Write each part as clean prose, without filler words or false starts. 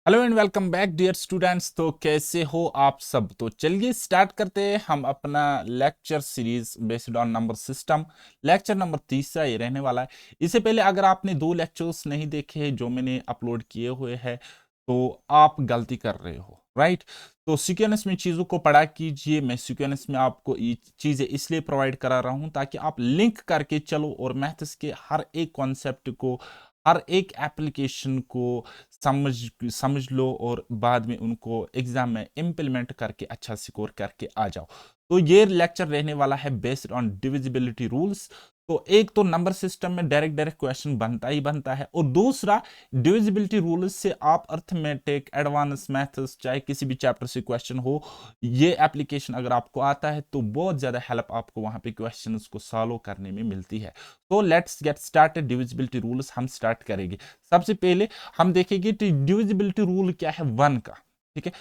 Hello and welcome back dear students. तो कैसे हो आप सब। तो चलिए स्टार्ट करते हैं हम अपना lecture series based on number system. Lecture number तीसरा ये रहने वाला है। इससे पहले अगर आपने दो लेक्चर्स नहीं देखे हैं जो मैंने अपलोड किए हुए हैं तो आप गलती कर रहे हो, राइट। तो सीक्वेंस में चीज़ों को पढ़ा कीजिए। मैं सीक्वेंस में आपको ये चीज़ें इसलिए प्रोवाइड करा रहा हूँ ताकि आप लिंक करके चलो और मैथ्स के हर एक कॉन्सेप्ट को, हर एक एप्लीकेशन को समझ समझ लो और बाद में उनको एग्जाम में इंप्लीमेंट करके अच्छा स्कोर करके आ जाओ। तो ये लेक्चर रहने वाला है बेस्ड ऑन डिविजिबिलिटी रूल्स। तो एक तो नंबर सिस्टम में डायरेक्ट डायरेक्ट क्वेश्चन बनता ही बनता है, और दूसरा डिविजिबिलिटी रूल्स से आप अर्थमेटिक एडवांस मैथ्स चाहे किसी भी चैप्टर से क्वेश्चन हो, ये एप्लीकेशन अगर आपको आता है तो बहुत ज्यादा हेल्प आपको वहां पे क्वेश्चंस को सॉल्व करने में मिलती है। तो let's get started. Divisibility rules हम स्टार्ट करेंगे। सबसे पहले हम देखेंगे डिविजिबिलिटी रूल क्या है वन का। ठीक है,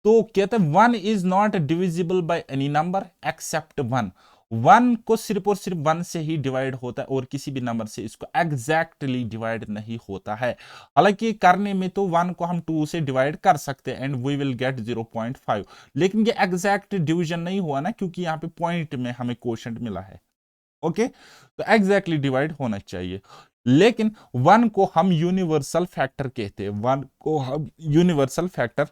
तो कहते हैं one is not divisible by any number except one. One को सिर्फ और सिर्फ वन से ही डिवाइड होता है और किसी भी नंबर से इसको एग्जैक्टली डिवाइड नहीं होता है। हालांकि करने में तो वन को हम टू से डिवाइड कर सकते हैं एंड वी विल गेट 0.5, लेकिन ये एग्जैक्ट डिवीजन नहीं हुआ ना, क्योंकि यहाँ पे पॉइंट में हमें क्वोशंट मिला है। ओके, तो एग्जैक्टली डिवाइड होना चाहिए। लेकिन वन को हम यूनिवर्सल फैक्टर कहते हैं, वन को हम यूनिवर्सल फैक्टर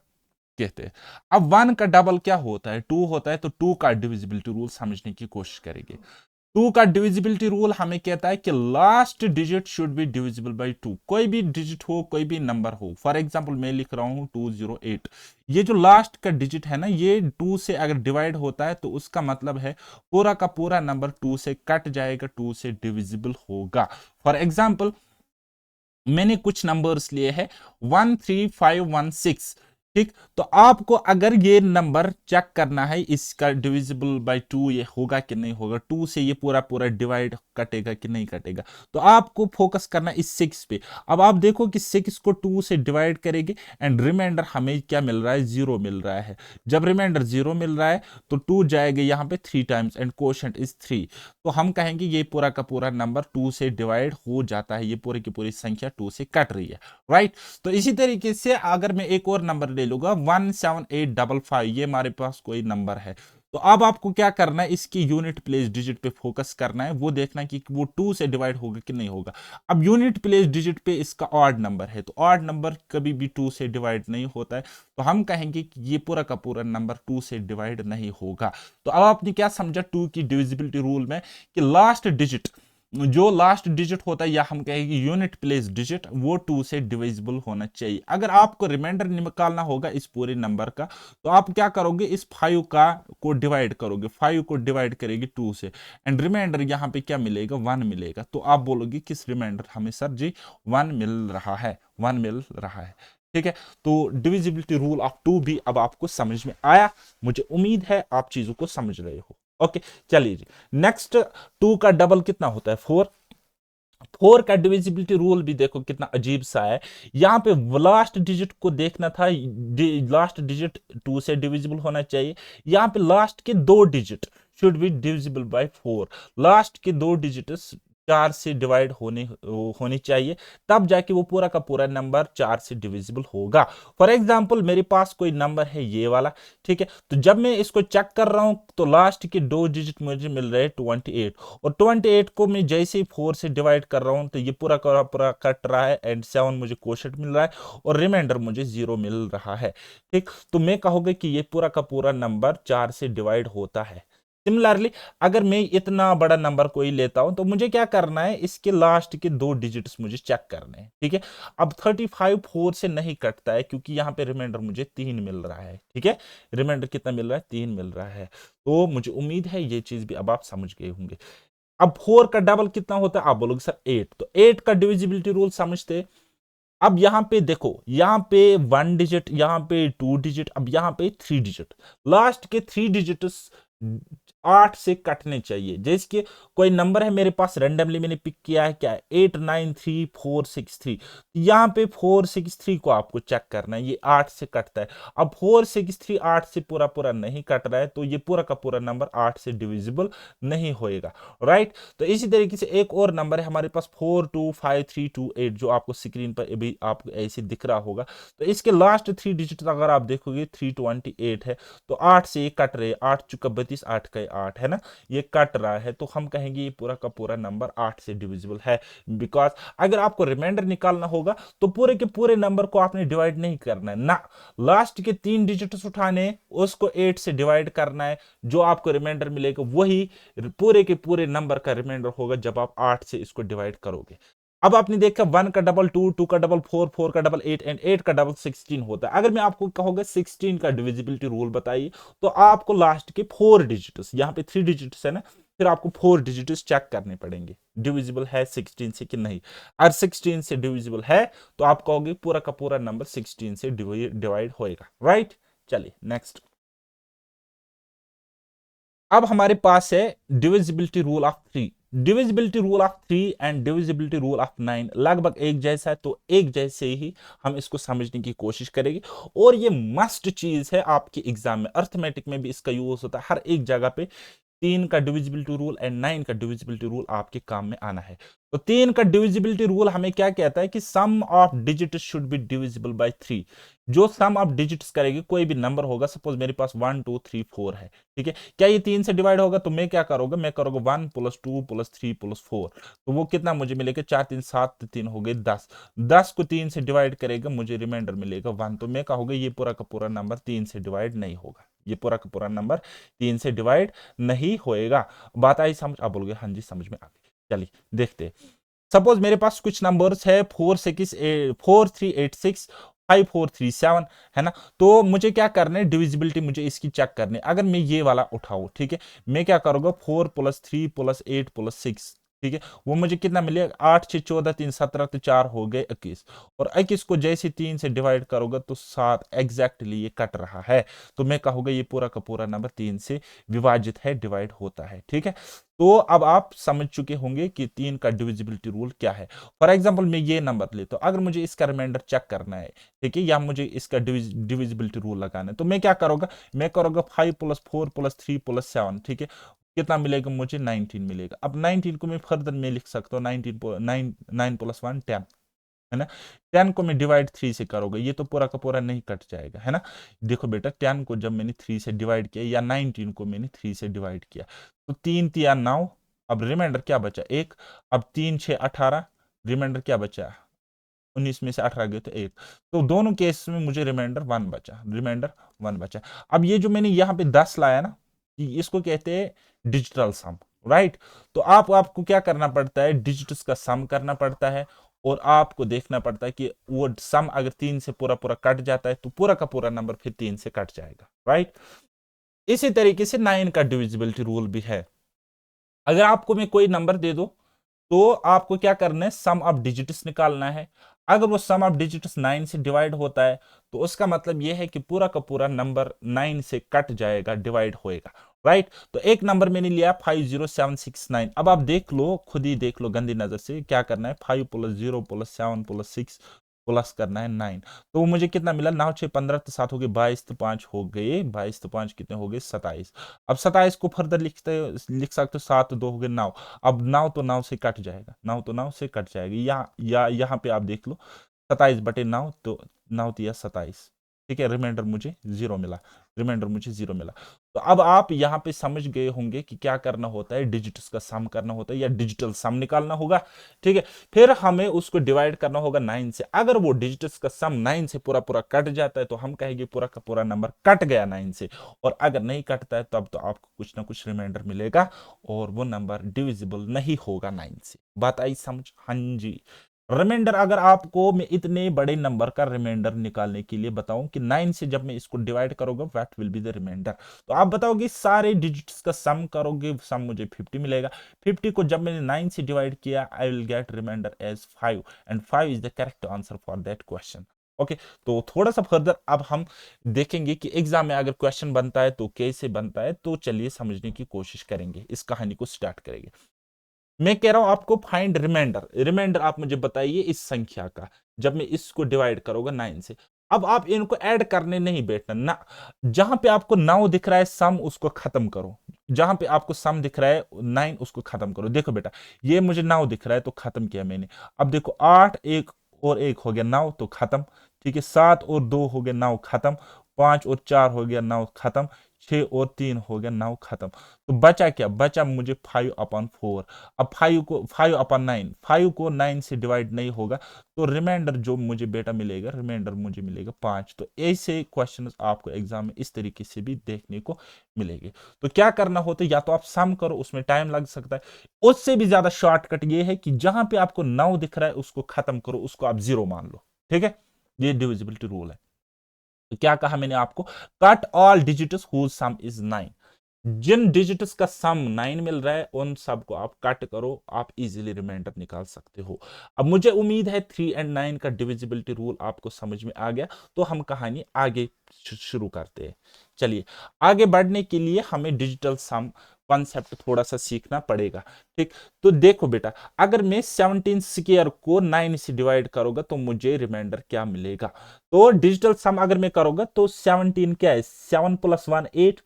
कहते हैं। अब वन का डबल क्या होता है, टू होता है। तो टू का डिविजिबिलिटी रूल समझने की कोशिश करेंगे। टू का डिविजिबिलिटी रूल हमें कहता है कि last digit should be divisible by two. कोई भी डिजिट हो, कोई भी नंबर हो, फॉर एग्जांपल मैं लिख रहा हूं 208। ये जो लास्ट का डिजिट है ना, ये टू से अगर डिवाइड होता है तो उसका मतलब है पूरा का पूरा नंबर टू से कट जाएगा, टू से डिविजिबल होगा। फॉर एग्जाम्पल मैंने कुछ नंबर्स लिए हैं 13516। ठीक, तो आपको अगर ये नंबर चेक करना है इसका डिविजिबल बाय टू ये होगा कि नहीं होगा, टू से ये पूरा पूरा डिवाइड कटेगा कि नहीं कटेगा, तो आपको फोकस करना है इस सिक्स पे। अब आप देखो कि सिक्स को टू से डिवाइड करेंगे एंड रिमाइंडर हमें क्या मिल रहा है, जीरो मिल रहा है। जब रिमाइंडर जीरो मिल रहा है तो टू जाएगा यहाँ पे three times and quotient is three. तो हम कहेंगे ये पूरा का पूरा नंबर टू से डिवाइड हो जाता है, ये पूरी की पूरी संख्या टू से कट रही है, राइट। तो इसी तरीके से अगर मैं एक और नंबर ले लूंगा 17855, ये हमारे पास कोई नंबर है। तो अब आपको क्या करना है, इसकी यूनिट प्लेस डिजिट पे फोकस करना है, वो देखना कि वो टू से डिवाइड होगा कि नहीं होगा। अब यूनिट प्लेस डिजिट पे इसका ऑड नंबर है, तो ऑड नंबर कभी भी टू से डिवाइड नहीं होता है। तो हम कहेंगे कि ये पूरा का पूरा नंबर टू से डिवाइड नहीं होगा। तो अब आपने क्या समझा टू की डिविजिबिलिटी रूल में, कि लास्ट डिजिट, जो लास्ट डिजिट होता है या हम कहेंगे यूनिट प्लेस डिजिट, वो टू से डिविजिबल होना चाहिए। अगर आपको रिमाइंडर निकालना होगा इस पूरे नंबर का, तो आप क्या करोगे, इस फाइव का को डिवाइड करोगे, फाइव को डिवाइड करेंगे टू से एंड रिमाइंडर यहाँ पे क्या मिलेगा, वन मिलेगा। तो आप बोलोगे किस रिमाइंडर हमें सर जी वन मिल रहा है, वन मिल रहा है। ठीक है, तो डिविजिबिलिटी रूल ऑफ टू भी अब आपको समझ में आया। मुझे उम्मीद है आप चीजों को समझ रहे हो। ओके, चलिए जी नेक्स्ट। टू का डबल कितना होता है, फोर। फोर का डिविजिबिलिटी रूल भी देखो कितना अजीब सा है। यहां पे लास्ट डिजिट को देखना था, लास्ट डिजिट टू से डिविजिबल होना चाहिए। यहां पे लास्ट के दो digit should be divisible by four. Last के दो डिजिट्स चार से डिवाइड होनी चाहिए, तब जाके वो पूरा का पूरा नंबर चार से डिविजिबल होगा। फॉर एग्जाम्पल मेरे पास कोई नंबर है ये वाला, ठीक है। तो जब मैं इसको चेक कर रहा हूं तो लास्ट के दो डिजिट मुझे मिल रहे हैं 28, और 28 को मैं जैसे ही फोर से डिवाइड कर रहा हूं तो ये पूरा का पूरा कट रहा है एंड सेवन मुझे क्वोशंट मिल रहा है और रिमाइंडर मुझे जीरो मिल रहा है। ठीक, तो मैं कहूंगा कि ये पूरा का पूरा नंबर चार से डिवाइड होता है। सिमिलरली अगर मैं इतना बड़ा नंबर कोई लेता हूं तो मुझे क्या करना है, इसके लास्ट के दो डिजिट्स मुझे चेक करने हैं। ठीक है, अब 35 फोर से नहीं कटता है क्योंकि यहाँ पे रिमाइंडर मुझे तीन मिल रहा है। ठीक है, रिमाइंडर कितना मिल रहा है, तीन मिल रहा है। तो मुझे उम्मीद है ये चीज भी अब आप समझ गए होंगे। अब फोर का डबल कितना होता है, आप बोलोगे सर एट। तो एट का डिविजिबिलिटी रूल समझते। अब यहां पे देखो, यहां पे वन डिजिट, यहां पे टू डिजिट, अब यहां पे थ्री डिजिट। लास्ट के थ्री डिजिट 8 से कटने चाहिए। जैसे कि कोई नंबर है मेरे पास, रैंडमली मैंने पिक किया है, क्या है 893463, यहाँ पे 463 को आपको चेक करना है, ये 8 से कटता है। अब 463 8 से पूरा पूरा नहीं कट रहा है, तो ये पूरा का पूरा नंबर 8 से डिविजिबल नहीं होएगा, राइट। तो इसी तरीके से एक और नंबर है हमारे पास 425328, जो आपको स्क्रीन पर अभी आपको ऐसे दिख रहा होगा। तो इसके लास्ट 3 डिजिट अगर आप देखोगे 328 है, तो 8 से ये कट रहे, 8 चुका 32, 8 का 8 है ना, ये कट रहा है, तो हम कहेंगे ये पूरा का पूरा नंबर 8 से डिविजिबल है। बिकॉज अगर आपको रिमाइंडर निकालना होगा तो पूरे के पूरे नंबर को आपने डिवाइड नहीं करना है ना, लास्ट के 3 डिजिट्स उठाने, उसको 8 से डिवाइड करना है, जो आपको रिमाइंडर मिलेगा वही पूरे के पूरे नंबर का रिमाइंडर होगा जब आप 8 से इसको डिवाइड करोगे। अब आपने देखा 1 का डबल 2, 2 का डबल 4, 4 का डबल 8 एंड 8 का डबल 16 होता है। अगर मैं आपको कहूंगा 16 का डिविजिबिलिटी रूल बताइए, तो आपको लास्ट के 4 डिजिट्स, यहाँ पे 3 डिजिट्स है ना, फिर आपको 4 डिजिट्स चेक करने पड़ेंगे, डिविजिबल है 16 से कि नहीं। अगर 16 से डिविजिबल है तो आप कहोगे पूरा का पूरा नंबर 16 से डिवाइड होएगा, राइट। चलिए नेक्स्ट। अब हमारे पास है divisibility rule of 3। Divisibility rule of 3 and divisibility rule of 9 लगभग एक जैसा है, तो एक जैसे ही हम इसको समझने की कोशिश करेंगे। और ये मस्ट चीज है आपके एग्जाम में, अर्थमेटिक में भी इसका यूज होता है, हर एक जगह पे 3 का डिविजिबिलिटी रूल एंड 9 का डिविजिबिलिटी रूल आपके काम में आना है। तो 3 का डिविजिबिलिटी रूल हमें क्या कहता है कि sum of digit should be divisible by 3। जो सम ऑफ डिजिट्स करेगी, कोई भी नंबर होगा, सपोज मेरे पास 1 2 3 4 है, ठीक है, क्या ये 3 से डिवाइड होगा, तो मैं क्या करूंगा, मैं करूंगा 1 + 2 + 3 + 4, तो वो कितना मुझे मिलेगा, 4 3 7 3 हो गए 10। 10 को 3 से डिवाइड करेगा, मुझे रिमाइंडर मिलेगा 1, तो मैं कहूंगा ये पूरा का पूरा नंबर 3 से डिवाइड नहीं होगा, ये पूरा का पूरा नंबर 3 से डिवाइड नहीं होएगा। बात आई समझ? आप बोलोगे हाँ जी समझ में आ गई। चलिए देखते हैं। सपोज मेरे पास कुछ नंबर्स है 4386 5437, है ना, तो मुझे क्या करना है, डिविजिबिलिटी मुझे इसकी चेक करनी है। अगर मैं ये वाला उठाऊं, ठीक है, मैं क्या करूंगा 4 + 3 + 8 + 6, ठीक है, वो मुझे कितना मिलेगा, 8 6 14 3 17, तो 4 हो गए 21। और 21 को जैसे 3 से डिवाइड करोगे तो 7 एग्जैक्टली ये कट रहा है, तो मैं कहूंगा ये पूरा का पूरा नंबर 3 से विभाजित है, डिवाइड होता है, ठीक है। तो अब आप समझ चुके होंगे कि 3 का डिविजिबिलिटी रूल क्या है। फॉर एग्जाम्पल मैं ये नंबर लेता हूं, अगर मुझे इसका रिमाइंडर चेक करना है, ठीक है, या मुझे इसका डिविजिबिलिटी रूल लगाना है, तो मैं क्या करूंगा, मैं करूंगा 5 + 4 + 3 + 7, ठीक है, कितना मिलेगा मुझे, 19 मिलेगा। अब 19 को मैं फर्दर में लिख सकता हूँ, 19 9 9 + 1 10, है ना। 10 को मैं डिवाइड 3 से करोगे, ये तो पूरा का पूरा नहीं कट जाएगा, है ना। देखो बेटा 10 को जब मैंने 3 से डिवाइड किया, या 19 को मैंने 3 से डिवाइड किया, तो 3 3 9, अब रिमाइंडर क्या बचा, 1। अब 3 6 18, रिमाइंडर क्या बचा, 19 में से 18 गए तो 1, तो दोनों केस में मुझे रिमाइंडर 1 बचा, रिमाइंडर 1 बचा। अब ये जो मैंने यहाँ पे 10 लाया ना, इसको कहते हैं डिजिटल सम, राइट। तो आपको क्या करना पड़ता है, डिजिट्स का सम करना पड़ता है, और आपको देखना पड़ता है कि वो सम अगर 3 से पूरा पूरा कट जाता है, तो पूरा का पूरा नंबर फिर 3 से कट जाएगा, राइट। इसी तरीके से 9 का डिविजिबिलिटी रूल भी है। अगर आपको मैं कोई नंबर दे दो, तो आपको क्या करना है, सम ऑफ डिजिट्स निकालना है। अगर वो सम ऑफ डिजिट्स 9 से डिवाइड होता है, तो उसका मतलब यह है कि पूरा का पूरा नंबर 9 से कट जाएगा, डिवाइड होएगा, राइट। तो एक नंबर मैंने लिया 50769। अब आप देख लो, खुद ही देख लो गंदी नजर से, क्या करना है, 5 + 0 + 7 + 6 प्लस करना है 9, तो वो मुझे कितना मिला, 9 6 15, तो 7 हो गए 22, तो 5 हो गए 22, तो 5 कितने हो गए 27। अब 27 को फर्दर लिख सकते हो, 7 2 हो गए 9। अब 9 तो 9 से कट जाएगा, 9 तो 9 से कट जाएगा, यहाँ पे आप देख लो 27/9, तो 9 तिया 27, ठीक है, रिमाइंडर मुझे 0 मिला, रिमाइंडर मुझे 0 मिला। तो अब आप यहाँ पे समझ गए होंगे कि क्या करना होता है, डिजिट्स का सम करना होता है, या डिजिटल सम निकालना होगा, ठीक है। फिर हमें उसको डिवाइड करना होगा 9 से। अगर वो डिजिट्स का सम 9 से पूरा पूरा कट जाता है, तो हम कहेंगे पूरा का पूरा नंबर कट गया 9 से। और अगर नहीं कटता है, तब तो आपको कुछ ना कुछ रिमाइंडर मिलेगा, और वो नंबर डिविजिबल नहीं होगा 9 से। बात आई समझ? हाँ जी। रिमाइंडर, अगर आपको मैं इतने बड़े नंबर का रिमाइंडर निकालने के लिए बताऊं कि 9 से जब मैं इसको डिवाइड करूंगा, what will be the remainder, तो आप बताओगे सारे डिजिट्स का सम करोगे, सम मुझे 50 मिलेगा। 50 को जब मैंने 9 से डिवाइड किया, I will get remainder as 5, and 5 is the correct answer for that question. Okay, तो थोड़ा सा फर्दर अब हम देखेंगे कि एग्जाम में अगर क्वेश्चन बनता है तो कैसे बनता है, तो चलिए समझने की कोशिश करेंगे, इस कहानी को स्टार्ट करेंगे। मैं कह रहा हूं आपको फाइंड रिमाइंडर, रिमाइंडर आप मुझे बताइए इस संख्या का, जब मैं इसको डिवाइड करूंगा 9 से। अब आप इनको ऐड करने नहीं बैठना ना, जहां पे आपको 9 दिख रहा है सम, उसको खत्म करो। जहां पे आपको सम दिख रहा है 9, उसको खत्म करो। देखो बेटा, ये मुझे 9 दिख रहा है तो खत्म किया मैंने। अब देखो 8 एक और 1 हो गया 9, तो खत्म। ठीक है, 7 और 2 हो गया 9, खत्म। 5 और 4 हो गया 9, खत्म। 6 और 3 हो गया 9, खत्म। तो बचा क्या, बचा मुझे 5/4। अब 5 को 5/9, 5 को 9 से डिवाइड नहीं होगा, तो रिमाइंडर जो मुझे बेटा मिलेगा, रिमाइंडर मुझे मिलेगा 5। तो ऐसे क्वेश्चन आपको एग्जाम में इस तरीके से भी देखने को मिलेंगे। तो क्या करना होता है, या तो आप सम करो, उसमें टाइम लग सकता है। उससे भी ज्यादा शॉर्टकट ये है कि जहां पे आपको 9 दिख रहा है उसको खत्म करो, उसको आप 0 मान लो। ठीक है, ये डिविजिबिलिटी रूल है। तो क्या कहा मैंने आपको, cut all digits whose sum is 9। जिन डिजिट्स का सम 9 मिल रहा है उन सबको आप कट करो, आप इजीली रिमाइंडर निकाल सकते हो। अब मुझे उम्मीद है 3 और 9 का डिविजिबिलिटी रूल आपको समझ में आ गया। तो हम कहानी आगे शुरू करते हैं। चलिए, आगे बढ़ने के लिए हमें डिजिटल सम कॉन्सेप्ट थोड़ा सा सीखना पड़ेगा। ठीक, तो देखो बेटा, अगर मैं 17 स्क्वायर को 9 से डिवाइड करूंगा तो मुझे रिमाइंडर क्या मिलेगा। तो डिजिटल सम अगर मैं करूंगा तो 17 क्या है, 7 + 1 8,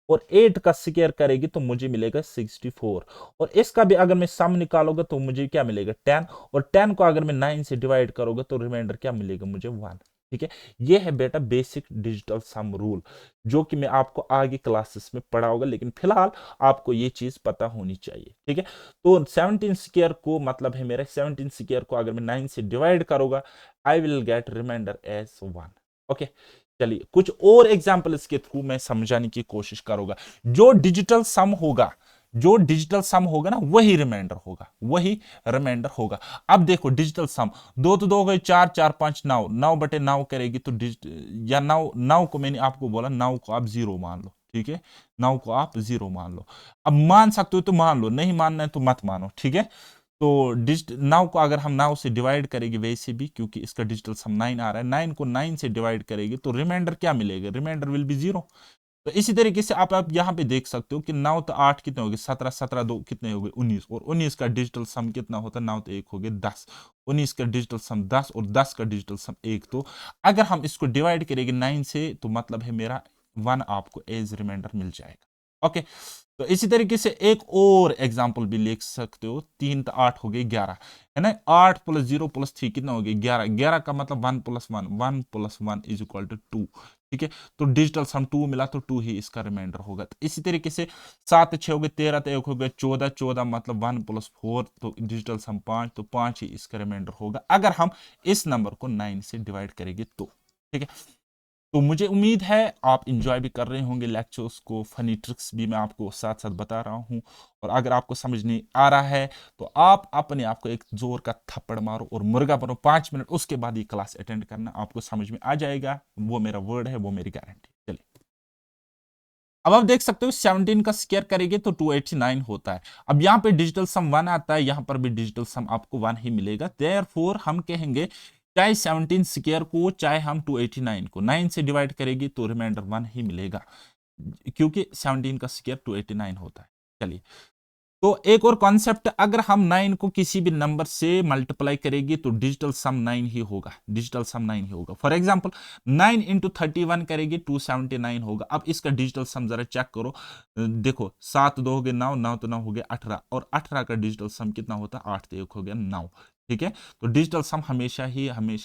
और 8 का स्क्वायर करेगी तो मुझे मिलेगा 64। और इसका भी अगर मैं सम निकालूंगा तो मुझे क्या मिलेगा 10, और 10 को अगर मैं 9 से डिवाइड करूंगा तो रिमाइंडर क्या मिलेगा मुझे 1। ठीक है, ये है बेटा बेसिक डिजिटल सम रूल, जो कि मैं आपको आगे क्लासेस में पढ़ाऊंगा, लेकिन फिलहाल आपको ये चीज पता होनी चाहिए। ठीक है, तो 17 स्क्वायर को मतलब है मेरा 17 स्क्वायर को अगर मैं 9 से डिवाइड करूंगा, I will get remainder as 1। Okay, चलिए कुछ और एग्जाम्पल इसके थ्रू मैं समझाने की कोशिश करूंगा। जो डिजिटल सम होगा, जो डिजिटल सम होगा ना, वही रिमाइंडर होगा, वही रिमाइंडर होगा। अब देखो डिजिटल सम, 2 तो 2 हो गए, 4 4 5 9, 9/9 करेगी तो या 9, 9 को मैंने आपको बोला 9 को आप 0 मान लो। ठीक है, 9 को आप 0 मान लो। अब मान सकते हो तो मान लो, नहीं मानना है तो मत मानो। ठीक है, तो डिजिट 9 को अगर हम 9 से डिवाइड करेंगे वैसे भी, क्योंकि इसका डिजिटल सम 9 आ रहा है, 9 को 9 से डिवाइड करेंगे तो रिमाइंडर क्या मिलेगा, रिमाइंडर विल बी 0। तो इसी तरीके से आप यहां पे देख सकते हो कि 9 तो 8 कितने हो गए, 17 17 2 कितने हो गए 19, और 19 का डिजिटल सम कितना होता है, 9 तो 1 हो गए 10, 19 का डिजिटल सम 10, और 10 का डिजिटल सम 1। तो अगर हम इसको डिवाइड करेंगे 9 से तो मतलब है मेरा 1 आपको एज रिमाइंडर मिल जाएगा। ओके, तो इसी तरीके से एक और एग्जांपल भी लिख सकते हो, 3 तो 8 हो गए 11, है ना। 8 + 0 + 3 कितना हो गया 11, 11 का मतलब 1 + 1, 1 + 1 = 2। ठीक है, तो डिजिटल सम 2 मिला तो 2 ही इसका रिमाइंडर होगा। तो इसी तरीके से 7 6 हो गए 13, तो 1 हो गया 14, 14 मतलब 1 + 4, तो डिजिटल सम 5, तो 5 ही इसका रिमाइंडर होगा अगर हम इस नंबर को 9 से डिवाइड करेंगे तो। ठीक है, तो मुझे उम्मीद है आप इंजॉय भी कर रहे होंगे लेक्चर्स को, फनी ट्रिक्स भी मैं आपको साथ साथ बता रहा हूं। और अगर आपको समझ नहीं आ रहा है तो आप अपने आप को एक जोर का थप्पड़ मारो और मुर्गा बनो 5 मिनट, उसके बाद ये क्लास अटेंड करना, आपको समझ में आ जाएगा। वो मेरा वर्ड है, वो मेरी गारंटी। चलिए, अब आप देख सकते हो 17 का स्क्वायर करेंगे तो 289 होता है। अब यहाँ पे डिजिटल सम 1 आता है, यहाँ पर भी डिजिटल सम आपको 1 ही मिलेगा। देयरफॉर हम कहेंगे चाहे 17 स्क्वायर को चाहे हम 289 को 9 से डिवाइड करेंगे तो रिमाइंडर 1 ही मिलेगा, क्योंकि 17 का स्क्वायर 289 होता है। चलिए, तो एक और कॉन्सेप्ट, अगर हम 9 को किसी भी नंबर से मल्टीप्लाई करेंगे तो डिजिटल सम 9 ही होगा, डिजिटल सम 9 ही होगा। फॉर एग्जांपल 9 × 31 करेंगे 279 होगा। अब इसका डिजिटल सम जरा चेक करो, देखो 7 2 हो गए 9, 9 तो 9 हो गया 18, और 18 का डिजिटल सम कितना होता है, 8 तो 1 हो गया 9। ठीक है, तो डिजिटल सम हमेशा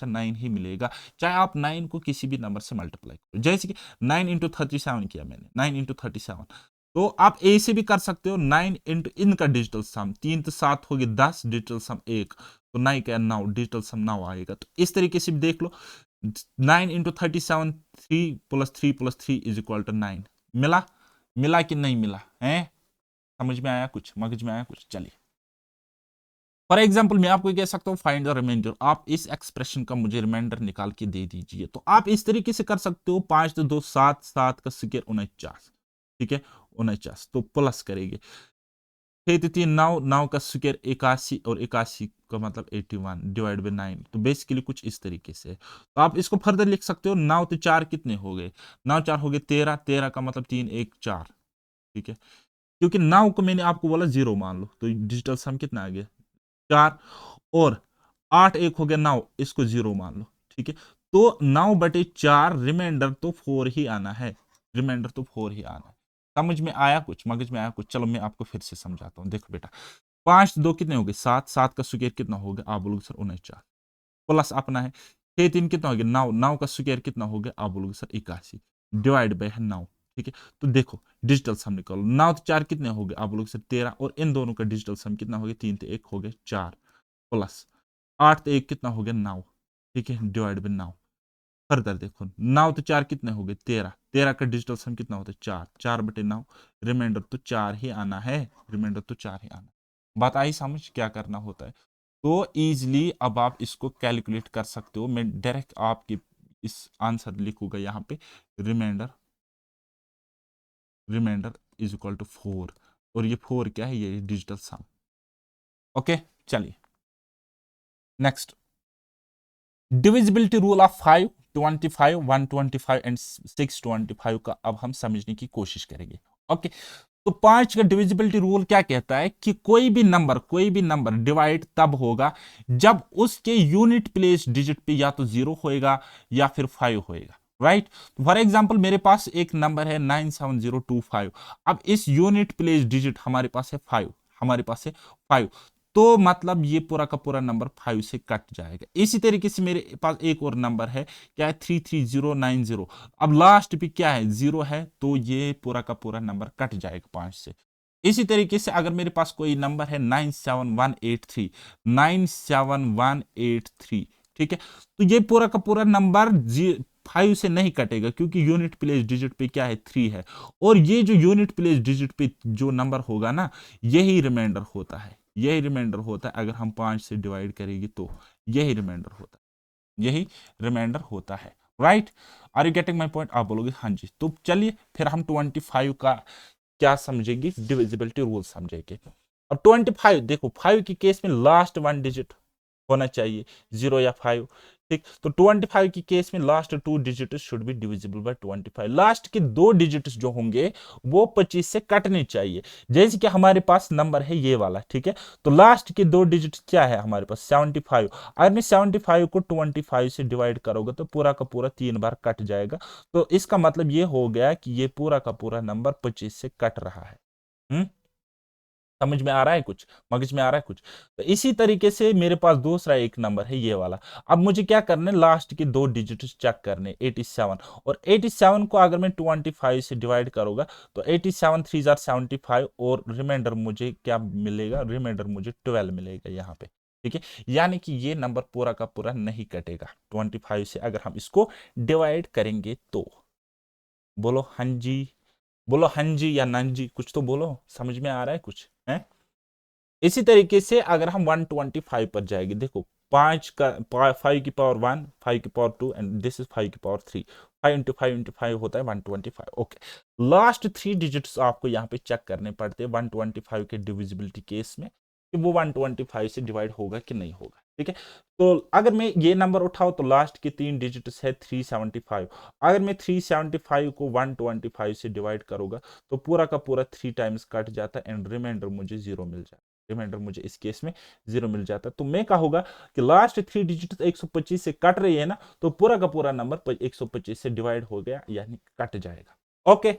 9 ही मिलेगा, चाहे आप 9 को किसी भी नंबर से मल्टीप्लाई करो। जैसे कि 9 × 37 किया मैंने, 9 × 37, तो आप ए से भी कर सकते हो। 9 इंटू इनका डिजिटल सम 3 तो 7 हो गए 10, डिजिटल सम 1, तो 9 का 9, डिजिटल सम 9 आएगा। तो इस तरीके से भी देख लो, 9 × 37, 3 + 3 + 3 = 9। मिला, मिला कि नहीं मिला है, समझ में आया कुछ, मगज में आया कुछ। चलिए, फॉर एग्जाम्पल मैं आपको कह सकता हूँ फाइंड द रिमाइंडर, आप इस एक्सप्रेशन का मुझे रिमाइंडर निकाल के दे दीजिए। तो आप इस तरीके से कर सकते हो, 5 तो 2 7, 7 का स्क्वायर 49। ठीक है, 49, तो प्लस करेंगे 3 9 9 का स्क्वायर 81 और 81 का मतलब 81 डिवाइड बाई 9। तो बेसिकली कुछ इस तरीके से तो आप इसको फर्दर लिख सकते हो। 9 तो 4 कितने हो गए, 9 4 हो गए 13, 13 का मतलब 3 1 4। ठीक है, क्योंकि 9 को मैंने आपको बोला 0 मान लो, तो डिजिटल सम कितना आ गया 4, और 8 1 हो गया 9, इसको 0 मान लो। ठीक है, तो 9/4 रिमाइंडर तो 4 ही आना है, रिमाइंडर तो 4 ही आना है। समझ में आया कुछ, मगज में आया कुछ? चलो मैं आपको फिर से समझाता हूँ। देखो बेटा, 5 2 कितने हो गए 7, 7 का स्क्वायर कितना हो गया, आप बोलोगे सर 49, प्लस अपना है 6 3 कितना हो गया 9, 9 का स्क्वायर कितना हो गया, आप बोलोगे सर 81 डिवाइड बाय है 9। ठीक है, तो देखो डिजिटल सम निकालो, 9 तो 4 कितने हो गए, आप बोलोगे सर 13, और इन दोनों का डिजिटल सम कितना हो गया, 3 तो 1 हो गया 4, प्लस 8 तो 1 कितना हो गया 9। ठीक है, डिवाइड बाय 9। फर्दर देखो 9 तो 4 कितने हो गए 13, 13 का डिजिटल सम कितना होता है 4, 4/9, रिमाइंडर तो 4 ही आना है, रिमाइंडर तो 4 ही आना। बात आई समझ क्या करना होता है? तो इजीली अब आप इसको कैलकुलेट कर सकते हो। मैं डायरेक्ट आपके इस आंसर लिखूंगा यहाँ पे, remainder, remainder is equal to 4, और ये 4 क्या है, ये डिजिटल सम। ओके, चलिए next, divisibility rule of 5 25 125 and 625 का अब हम समझने की कोशिश करेंगे। ओके, तो 5 का डिविजिबिलिटी रूल क्या कहता है कि कोई भी नंबर डिवाइड तब होगा जब उसके यूनिट प्लेस डिजिट पे या तो 0 होएगा या फिर 5 होएगा। राइट, फॉर एग्जांपल मेरे पास एक नंबर है 97025, अब इस यूनिट प्लेस डिजिट हमारे पास है 5, हमारे पास है 5, तो मतलब ये पूरा का पूरा नंबर 5 से कट जाएगा। इसी तरीके से मेरे पास एक और नंबर है, क्या है 33090, अब लास्ट पे क्या है 0 है, तो ये पूरा का पूरा नंबर कट जाएगा 5 से। इसी तरीके से अगर मेरे पास कोई नंबर है 97183, 97183, ठीक है, तो ये पूरा का पूरा नंबर 5 से नहीं कटेगा, क्योंकि यूनिट प्लेस डिजिट पे क्या है 3 है, और ये जो यूनिट प्लेस डिजिट पे जो नंबर होगा ना, यही रिमाइंडर होता है, यही रिमाइंडर होता है। अगर हम 5 से डिवाइड करेंगे तो यही रिमाइंडर होता है, यही रिमाइंडर होता है। Right, are you getting my point? आप बोलोगे हाँ जी। तो चलिए फिर हम 25 का क्या समझेंगे, डिविजिबिलिटी रूल समझेंगे। अब 25 देखो, 5 की केस में लास्ट 1 डिजिट होना चाहिए, 0 या 5। ठीक, तो 25 की केस में last 2 digit should be divisible bye 25, last के 2 डिजिट्स जो होंगे वो 25 से कटने चाहिए। जैसे कि हमारे पास नंबर है ये वाला, ठीक है, तो लास्ट के 2 डिजिट क्या है हमारे पास 75, अगर मैं 75 को 25 से डिवाइड करोगे तो पूरा का पूरा 3 बार कट जाएगा, तो इसका मतलब ये हो गया कि ये पूरा का पूरा नंबर 25 से कट रहा है। समझ में आ रहा है कुछ, मगज में आ रहा है कुछ? तो इसी तरीके से मेरे पास दूसरा एक नंबर है ये वाला, अब मुझे क्या करना है, लास्ट के 2 डिजिट चेक करने 87, और 87 को अगर मैं 25 से डिवाइड करूंगा तो 87 3 75, और रिमाइंडर मुझे क्या मिलेगा, रिमाइंडर मुझे 12 मिलेगा यहाँ पे। ठीक है, यानी कि ये नंबर पूरा का पूरा नहीं कटेगा 25 से, अगर हम इसको डिवाइड करेंगे तो। बोलो हाँ जी, बोलो हाँ जी या नन जी, कुछ तो बोलो, समझ में आ रहा है कुछ है? इसी तरीके से अगर हम 125 पर जाएंगे, देखो 5 का 5 की पावर 1, 5 की पावर 2 एंड दिस इज 5 की पावर 3, 5 इंटू 5 इंटू 5 होता है 125। ओके, लास्ट 3 डिजिट्स आपको यहाँ पे चेक करने पड़ते हैं 125 के डिविजिबिलिटी केस में, कि वो 125 से डिवाइड होगा कि नहीं होगा। ठीक है, तो अगर मैं ये नंबर उठाऊं तो लास्ट के 3 डिजिट्स है 375, अगर मैं 375 को 125 से डिवाइड करूंगा तो पूरा का पूरा 3 टाइम्स कट जाता है, एंड रिमाइंडर मुझे 0 मिल जाता है, रिमाइंडर मुझे इस केस में 0 मिल जाता है। तो मैं कहूंगा कि लास्ट 3 डिजिट 125 से कट रही है ना, तो पूरा का पूरा नंबर 125 से डिवाइड हो गया, यानी कट जाएगा। ओके,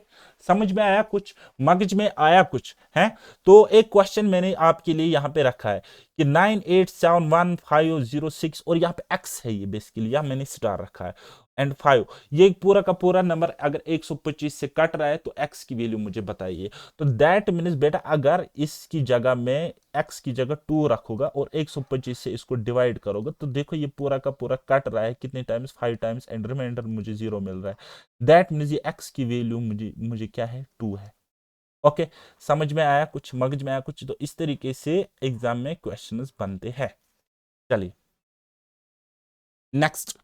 समझ में आया कुछ, मगज में आया कुछ है? तो एक क्वेश्चन मैंने आपके लिए यहां पे रखा है कि 9871506, और यहाँ पे एक्स है, ये बेसिकली यहां मैंने स्टार रखा है, एंड 5, ये पूरा का पूरा नंबर अगर 125 से कट रहा है तो एक्स की वैल्यू मुझे बताइए। तो दैट मीन्स बेटा, अगर इसकी जगह में एक्स की जगह 2 रखूंगा और 125 से इसको डिवाइड करोगे, तो देखो ये पूरा का पूरा कट रहा है कितने टाइम्स, 5 टाइम्स, एंड रिमाइंडर मुझे 0 मिल रहा है। दैट मीन्स ये एक्स की वैल्यू मुझे मुझे क्या है, 2 है। ओके, समझ में आया कुछ, मगज में आया कुछ? तो इस तरीके से एग्जाम में क्वेश्चंस बनते हैं। चलिए नेक्स्ट,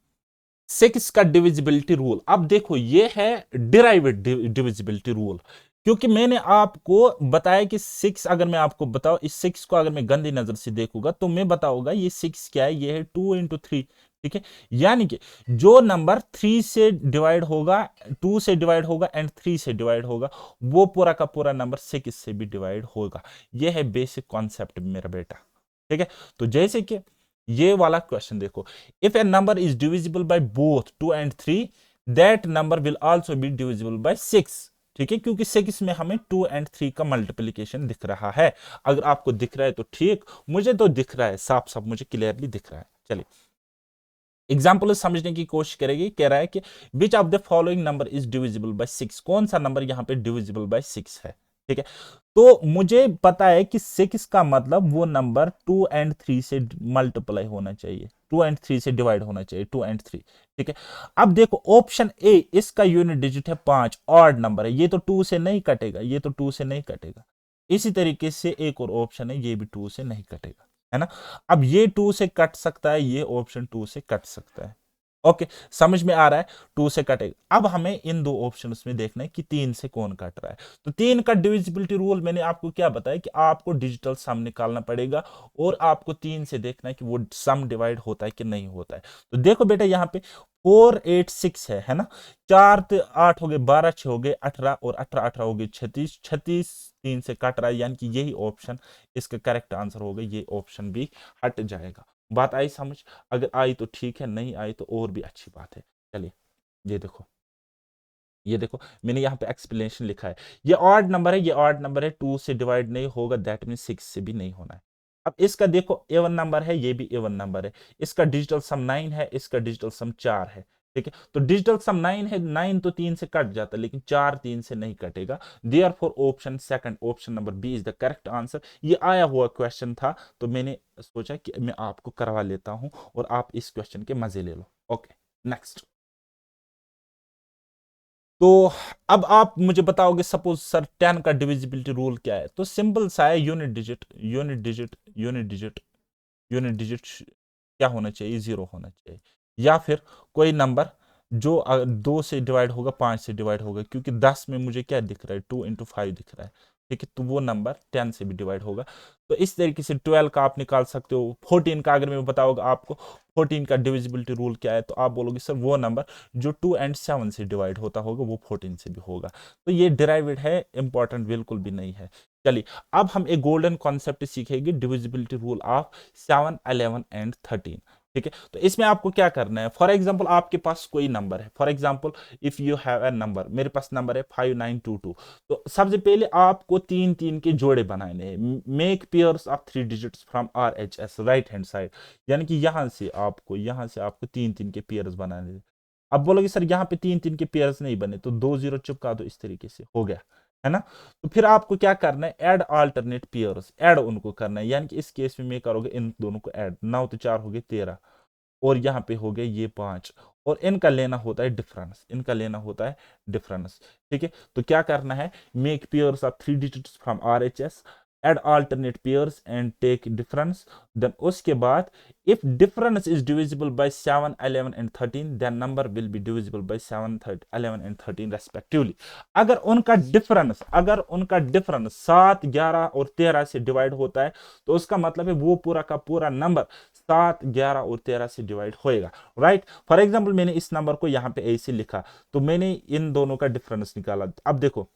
6 का डिविजिबिलिटी रूल। अब देखो ये है डिराइव्ड डिविजिबिलिटी रूल, क्योंकि मैंने आपको बताया कि 6, अगर मैं आपको बताऊं इस 6 को अगर मैं गंदी नजर से देखूंगा तो मैं बताऊंगा ये 6 क्या है, ये है 2 into 3। ठीक है, यानी कि जो नंबर 3 से डिवाइड होगा, 2 से डिवाइड होगा एंड 3 से डिवाइड होगा, वो पूरा का पूरा नंबर 6 से भी डिवाइड होगा। ये है बेसिक कॉन्सेप्ट मेरा बेटा। ठीक है, तो जैसे कि ये वाला क्वेश्चन देखो, if A number is divisible by both 2 and 3, that number will also be divisible bye 6। ठीक है, क्योंकि 6 में हमें 2 and 3 का मल्टीप्लीकेशन दिख रहा है। अगर आपको दिख रहा है तो ठीक, मुझे तो दिख रहा है, साफ साफ मुझे क्लियरली दिख रहा है। चलिए एग्जाम्पल समझने की कोशिश करेगी। कह रहा है कि which of the following number is divisible by 6, कौन सा नंबर यहां पे डिविजिबल बाय 6 है। ठीक है, तो मुझे पता है कि 6 का मतलब वो नंबर 2 and 3 से मल्टीप्लाई होना चाहिए, 2 and 3 से डिवाइड होना चाहिए, 2 and 3। ठीक है, अब देखो ऑप्शन ए, इसका यूनिट डिजिट है 5, ऑड नंबर है, ये तो 2 से नहीं कटेगा, ये तो 2 से नहीं कटेगा। इसी तरीके से एक और ऑप्शन है, ये भी 2 से नहीं कटेगा, है ना। अब ये 2 से कट सकता है, ये ऑप्शन 2 से कट सकता है। ओके, समझ में आ रहा है, 2 से कटेगा। अब हमें इन दो ऑप्शंस में देखना है कि 3 से कौन कट रहा है। तो 3 का डिविजिबिलिटी रूल मैंने आपको क्या बताया कि आपको डिजिटल सम निकालना पड़ेगा और आपको 3 से देखना है कि वो सम डिवाइड होता है कि नहीं होता है। तो देखो बेटा यहाँ पे 4 8 6 है ना, 4 8 हो गए, 12 6 हो गए 18, और 18 18 हो गए 36, 36 3 से कट रहा है, यानी कि यही ऑप्शन इसका करेक्ट आंसर होगा, ये ऑप्शन भी हट जाएगा। बात आई समझ? अगर आई तो ठीक है, नहीं आई तो और भी अच्छी बात है। चलिए ये देखो, ये देखो मैंने यहाँ पे एक्सप्लेनेशन लिखा है, ये ऑड नंबर है, ये ऑड नंबर है, 2 से डिवाइड नहीं होगा, दैट मीन 6 से भी नहीं होना है। अब इसका देखो एवन नंबर है, ये भी एवन नंबर है, इसका डिजिटल सम 9 है, इसका डिजिटल सम 4 है। ठीक है, तो डिजिटल सम 9 है, 9 तो 3 से कट जाता है, लेकिन 4 3 से नहीं कटेगा। Therefore option second, option number B is the correct answer. ये आया हुआ क्वेश्चन था, तो मैंने सोचा कि मैं आपको करवा लेता हूं और आप इस क्वेश्चन के मजे ले लो। Okay, next. तो अब आप मुझे बताओगे सपोज सर 10 का डिविजिबिलिटी रूल क्या है, तो सिंपल सा है, unit digit unit digit unit digit unit digit क्या होना चाहिए, 0 होना चाहिए, या फिर कोई नंबर जो 2 से डिवाइड होगा, 5 से डिवाइड होगा, क्योंकि 10 में मुझे क्या दिख रहा है, 2 into 5 दिख रहा है। ठीक है, तो वो नंबर 10 से भी डिवाइड होगा। तो इस तरीके से 12 का आप निकाल सकते हो। 14 का अगर मैं बताऊंगा आपको 14 का डिविजिबिलिटी रूल क्या है, तो आप बोलोगे सर वो नंबर जो 2 and 7 से डिवाइड होता होगा वो 14 से भी होगा। तो ये डिराइव्ड है, इंपॉर्टेंट बिल्कुल भी नहीं है। चलिए अब हम एक गोल्डन कॉन्सेप्ट सीखेंगे, डिविजिबिलिटी रूल ऑफ 7 11 and 13। ठीक है, तो इसमें आपको क्या करना है, फॉर एग्जांपल आपके पास कोई नंबर है, for example if you have a number, मेरे पास नंबर है 5922। तो सबसे पहले आपको 3 3 के जोड़े बनाने हैं, make pairs of 3 digits from RHS, right hand side, यानी कि यहां से आपको 3 3 के पेयर्स बनाने हैं। अब बोलोगे सर यहाँ पे 3 3 के पेयर्स नहीं बने, तो 2 0 चिपका दो, इस तरीके से हो गया, है ना। तो फिर आपको क्या करना है, ऐड अल्टरनेट पेयर्स, ऐड उनको करना है, यानी कि इस केस में मैं करोगे इन दोनों को ऐड, 9 तो 4 हो गए 13, और यहाँ पे हो गए ये 5, और इनका लेना होता है डिफरेंस, इनका लेना होता है डिफरेंस। ठीक है, तो क्या करना है, make pairs of 3 digits from RHS, add alternate pairs and take difference, then उसके बाद if difference is divisible by 7 11 and 13, then number will be divisible by 7 11 and 13 respectively। अगर उनका डिफरेंस 7 11 और 13 से डिवाइड होता है, तो उसका मतलब है वो पूरा का पूरा नंबर 7 11 और 13 से डिवाइड होएगा, राइट। फॉर एग्जांपल मैंने इस नंबर को यहाँ पे ऐसे लिखा, तो मैंने इन दोनों का डिफरेंस निकाला। अब देखो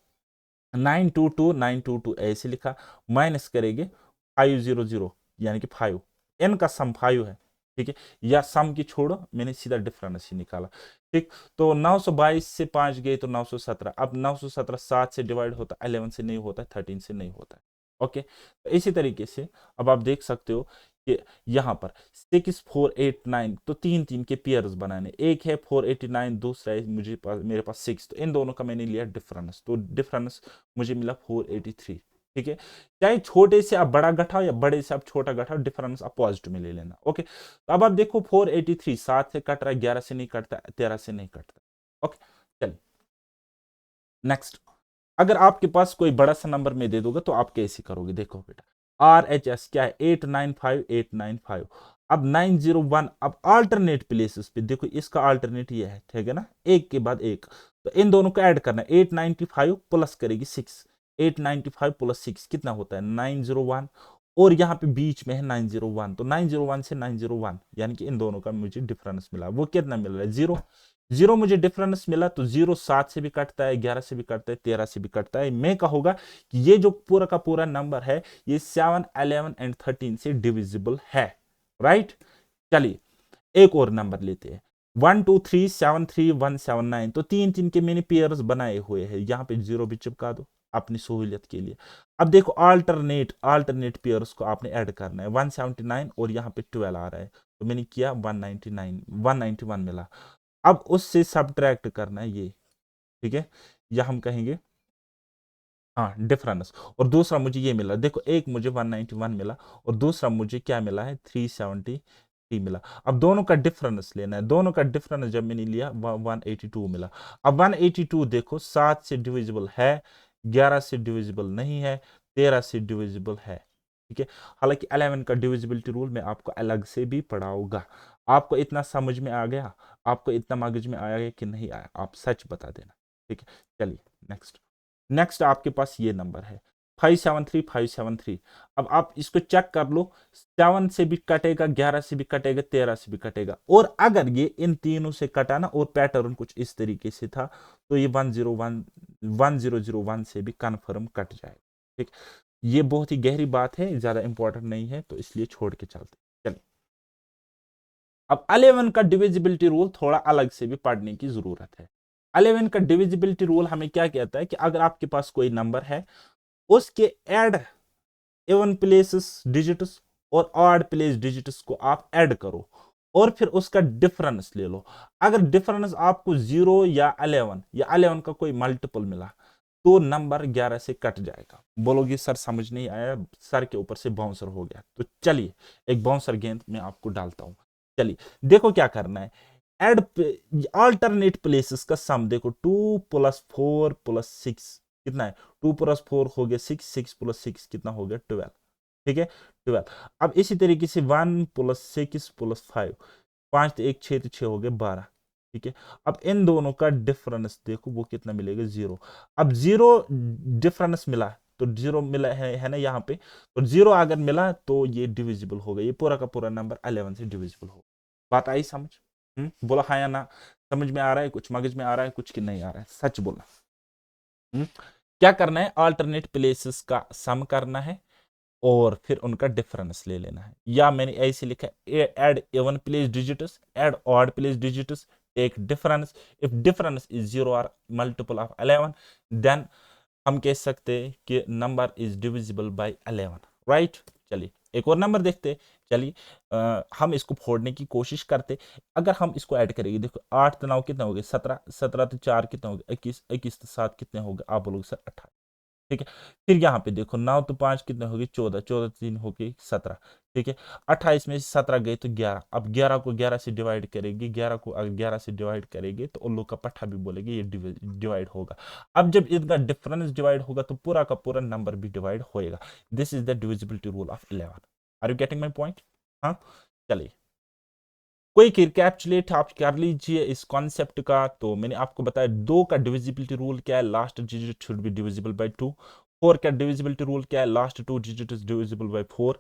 922 ऐसे लिखा, माइनस करेंगे 500, यानी कि 5, एन का सम 5 है। ठीक है, या सम की छोड़ो, मैंने सीधा डिफरेंस ही निकाला। ठीक, तो 922 से 5 गए तो 917, अब 917 7 से डिवाइड होता है, 11 से नहीं होता है, 13 से नहीं होता है। ओके, तो इसी तरीके से अब आप देख सकते हो कि यहाँ पर 6 4 8 9, तो 3 3 के पेयर्स बनाने, एक है 489, दूसरा है मेरे पास 6, तो इन दोनों का मैंने लिया डिफरेंस, तो डिफरेंस मुझे मिला 483। ठीक है, चाहे छोटे से आप बड़ा घटाओ या बड़े से आप छोटा घटाओ, डिफरेंस आप पॉजिटिव में ले लेना। ओके, तो अब आप देखो 483 7 से कट रहा है, 11 से नहीं कटता, 13 से नहीं कटता। ओके, चलिए नेक्स्ट। अगर आपके पास कोई बड़ा सा नंबर में दे दोगे तो आप कैसे करोगे, देखो बेटा RHS क्या है, 895 अब 901, अब अल्टरनेट प्लेसेस पे देखो, इसका अल्टरनेट ये है, ठीक है ना, एक के बाद एक, तो इन दोनों को ऐड करना है। 895 प्लस करेगी 6, 895 प्लस 6 कितना होता है 901, और यहाँ पे बीच में है 901, तो 901 से 901 यानी कि इन दोनों का मुझे डिफरेंस मिला। वो कितना मिल रहा है 0, 0 मुझे डिफरेंस मिला, तो 0 7 से भी कटता है, 11 से भी कटता है, 13 से भी कटता है। मैं कहूंगा कि ये जो पूरा का पूरा नंबर है ये 7, 11 एंड 13 से डिविजिबल है, राइट। चलिए एक और नंबर लेते हैं, 1 2 3 7 3 1 7 9, तो तीन तीन के मैंने पेयर्स बनाए हुए हैं, यहाँ पे 0 भी चिपका दो अपनी सहूलियत के लिए। अब देखो अल्टरनेट पेयर्स को आपने ऐड करना है, 179 और यहाँ पे 12 आ रहा है, तो मैंने किया 199, 191 मिला। अब उससे सब्ट्रैक्ट करना है ये, ठीक है, या हम कहेंगे हाँ डिफरेंस, और दूसरा मुझे ये मिला, देखो एक मुझे 191 मिला और दूसरा मुझे क्या मिला है 373 मिला। अब दोनों का डिफरेंस लेना है, दोनों का डिफरेंस जब मैंने लिया 182 मिला। अब 182 देखो 7 से डिविजिबल है, 11 से डिविजिबल नहीं है, 13 से डिविजिबल है, ठीक है। हालांकि 11 का डिविजिबिलिटी रूल मैं आपको अलग से भी पढ़ाऊंगा। आपको इतना समझ में आ गया, आपको इतना मगज में आया कि नहीं आया, आप सच बता देना, ठीक है। चलिए नेक्स्ट, नेक्स्ट आपके पास ये नंबर है 573 573। अब आप इसको चेक कर लो, 7 से भी कटेगा, 11 से भी कटेगा, 13 से भी कटेगा, और अगर ये इन तीनों से कटा ना और पैटर्न कुछ इस तरीके से था, तो ये 1001 से भी कन्फर्म कट जाएगा, ठीक। ये बहुत ही गहरी बात है, ज्यादा इंपॉर्टेंट नहीं है, तो इसलिए छोड़ के चलते। चलिए अब 11 का डिविजिबिलिटी रूल थोड़ा अलग से भी पढ़ने की जरूरत है। 11 का डिविजिबिलिटी रूल हमें क्या कहता है कि अगर आपके पास कोई नंबर है, उसके ऐड इवन प्लेसेस डिजिट्स और ऑड प्लेस डिजिट्स को आप ऐड करो और फिर उसका डिफरेंस ले लो। अगर डिफरेंस आपको 0 या 11 का कोई मल्टीपल मिला, तो नंबर 11 से कट जाएगा। बोलोगे सर समझ नहीं आया, सर के ऊपर से बाउंसर हो गया, तो चलिए एक बाउंसर गेंद मैं आपको डालता हूं। चलिए देखो क्या करना है, एड अल्टरनेट प्लेसेस का सम देखो, 2 + 4 + 6 कितना है, 2 + 4 हो गया 6, 6 + 6 कितना हो गया 12, ठीक है 12। अब इसी तरीके से 1 + 6 + 5, 5 तो 1 6 तो 6 हो गए 12, ठीक है। अब इन दोनों का डिफरेंस देखो वो कितना मिलेगा 0। अब 0 डिफरेंस मिला, तो 0 मिला है ना यहाँ पे, तो 0 अगर मिला तो ये डिविजिबल होगा, ये पूरा का पूरा नंबर 11 से डिविजिबल होगा। बात आई समझ? बोला हाँ या ना? समझ में आ रहा है, कुछ मगज में आ रहा है, कुछ की नहीं आ रहा है, सच बोला। क्या करना है, अल्टरनेट प्लेसेस का सम करना है और फिर उनका डिफरेंस ले लेना है, या मैंने ऐसे लिखा है add even place digits, add odd place digits, take difference, if difference is 0 और मल्टीपल ऑफ 11, देन हम कह सकते हैं कि number is divisible by 11, right. चलिए एक और नंबर देखते हैं। चलिए हम इसको फोड़ने की कोशिश करते, अगर हम इसको ऐड करेंगे, देखो 8 तो 9 कितना हो गया 17, 17 तो 4 कितना हो गया 21, 21 तो 7 कितने हो गए, आप बोलोगे सर 18, ठीक है। फिर यहाँ पे देखो 9 तो 5 कितने हो गए 14, 14 तो 3 हो गए 17, ठीक है। 28 में से 17 गए तो 11, अब 11 को 11 से डिवाइड करेंगे, 11 को अगर 11 से डिवाइड करेंगे तो उल्लू का पट्टा भी बोलेंगे, ये डिवाइड होगा। अब जब इनका डिफरेंस डिवाइड होगा तो पूरा का पूरा नंबर भी डिवाइड होएगा। This is the divisibility rule of 11। Are you getting my point? हाँ चलिए क्विक रिकैप्चुलेट आप कर लीजिए इस कॉन्सेप्ट का। तो मैंने आपको बताया 2 का डिविजिबिलिटी रूल क्या है, last digit should be divisible bye 2। 4 का डिविजिबिलिटी रूल क्या है, last 2 digit is divisible by 4।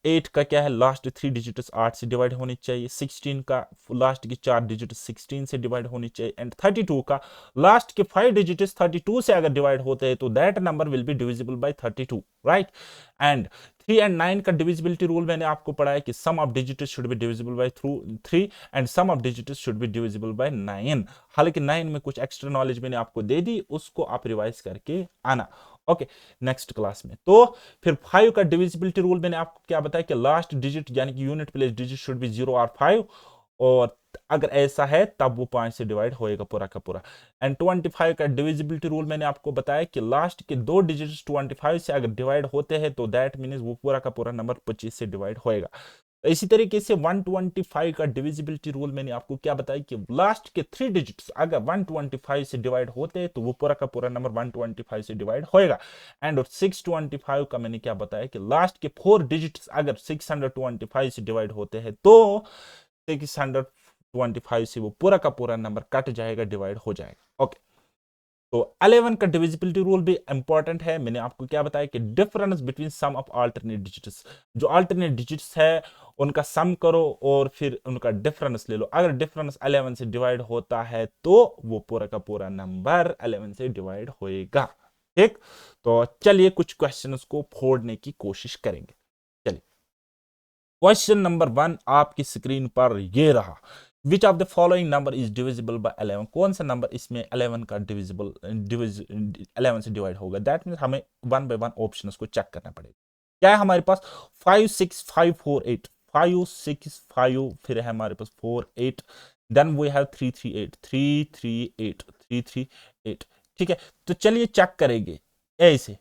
8 का क्या है, लास्ट 3 डिजिट 8 से डिवाइड होनी चाहिए। 16 का लास्ट की 4 डिजिट 16 से डिवाइड होनी चाहिए। एंड 32 का लास्ट के 5 डिजिट 32 से अगर डिवाइड होते हैं तो that number will be divisible by 32, right. And 3 and 9 का डिविजिबिलिटी रूल मैंने आपको पढ़ाया कि sum of digits should be divisible by 3 and sum of digits should be divisible by 9। हालांकि 9 में कुछ एक्स्ट्रा नॉलेज मैंने आपको दे दी, उसको आप रिवाइज करके आना, ओके नेक्स्ट क्लास में। तो फिर 5 का डिविजिबिलिटी रूल मैंने आपको क्या बताया कि लास्ट डिजिट यानी कि unit place digit should B 0 और 5, और अगर ऐसा है तब वो 5 से डिवाइड होएगा पूरा का पूरा। एंड 25 का डिविजिबिलिटी रूल मैंने आपको बताया कि लास्ट के 2 डिजिट्स 25 से अगर डिवाइड होते हैं तो दैट मीन्स वो पूरा का पूरा नंबर 25 से डिवाइड होएगा। इसी तरीके से 125 का डिविजिबिलिटी रूल मैंने आपको क्या बताया कि लास्ट के 3 डिजिट्स अगर 125 से डिवाइड होते हैं तो वो पूरा का पूरा नंबर 125 से डिवाइड होएगा। एंड 625 का मैंने क्या बताया कि लास्ट के 4 डिजिट्स अगर 625 से डिवाइड होते हैं तो 600 25 से वो पूरा का पूरा नंबर कट जाएगा, डिवाइड हो जाएगा। ओके, तो 11 का डिविजिबिलिटी रूल भी इंपॉर्टेंट है। मैंने आपको क्या बताया कि difference between sum of alternate digits, जो अल्टरनेट डिजिट्स है उनका सम करो और फिर उनका डिफरेंस ले लो। अगर डिफरेंस 11 से डिवाइड होता है तो वो पूरा का पूरा नंबर 11 से डिवाइड होएगा। ठीक, तो चलिए कुछ क्वेश्चंस को फोड़ने की कोशिश करेंगे। चलिए, क्वेश्चन नंबर 1 आपकी स्क्रीन पर ये रहा। Which of the following number is divisible by 11? कौन सा नंबर इसमें 11 का डिविजिबल 11 से डिवाइड होगा? दैट मीन हमें वन बाय वन ऑप्शंस को चेक करना पड़ेगा। क्या है हमारे पास? 5 6 5 4 8, 5 6 5, फिर है हमारे पास 4 8, देन वी हैव 3 3 8 3 3 8 3 3 8। ठीक है, तो चलिए चेक करेंगे। ऐसे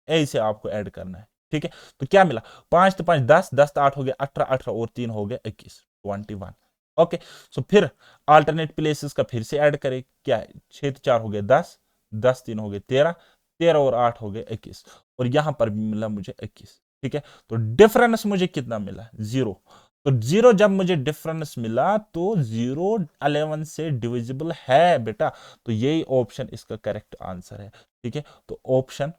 ऐसे आपको ऐड करना है। ठीक है, तो क्या मिला? 5 तो 5 10, 10 तो 8 हो गया 18, 18 और 3 हो गया 21, 21। ओके, सो फिर अल्टरनेट प्लेसेस का फिर से ऐड करें। क्या है? 6 तो 4 हो गए 10, 10 3 हो गए 13, 13 और 8 हो गए 21, और यहां पर भी मिला मुझे 21। ठीक है, तो डिफरेंस मुझे कितना मिला? 0। तो 0 जब मुझे डिफरेंस मिला तो 0 11 से डिविजिबल है बेटा, तो यही ऑप्शन इसका करेक्ट आंसर है। ठीक है, तो option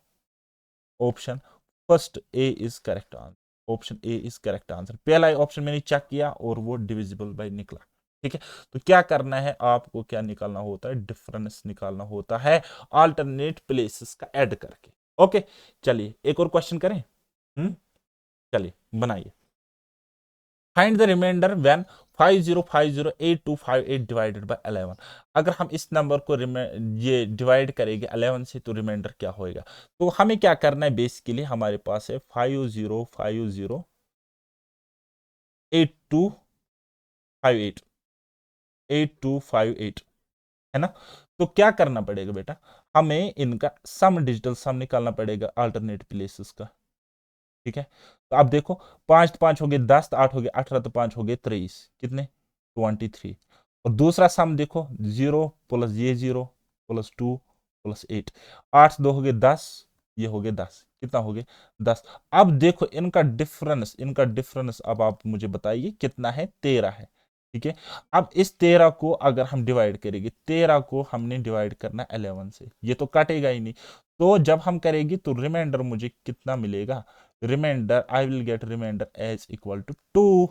option first A is correct answer. Option A is correct answer. पहला ऑप्शन मैंने चेक किया और वो डिविजिबल बाय निकला। ठीक है, तो क्या करना है आपको? क्या निकालना होता है? डिफरेंस निकालना होता है अल्टरनेट प्लेसेस का ऐड करके। ओके, चलिए एक और क्वेश्चन करें। चलिए बनाइए। Find the remainder when 50508258 divided by 11। अगर हम इस नंबर को ये डिवाइड करेंगे 11 से तो रिमाइंडर क्या होएगा? तो हमें क्या करना है? बेसिकली हमारे पास है 50508258 8258, है ना? तो क्या करना पड़ेगा बेटा? हमें इनका सम, डिजिटल सम निकालना पड़ेगा अल्टरनेट प्लेसेस का। ठीक है, तो आप देखो 5 तो 5 हो गए 10, तो 8 हो गए 18, तो 5 हो गए 23, कितने? 23। और दूसरा सम देखो, 0 प्लस ये 0 प्लस 2 प्लस 8, 8 2 हो गए 10, ये हो गए 10, कितना हो गए? 10। अब देखो इनका डिफरेंस अब आप मुझे बताइए कितना है? 13 है। ठीक है, अब इस 13 को अगर हम डिवाइड करेंगे, 13 को हमने डिवाइड करना 11 से, ये तो काटेगा ही नहीं। तो जब हम करेंगे तो रिमाइंडर मुझे कितना मिलेगा? Remainder I will get remainder as equal to 2।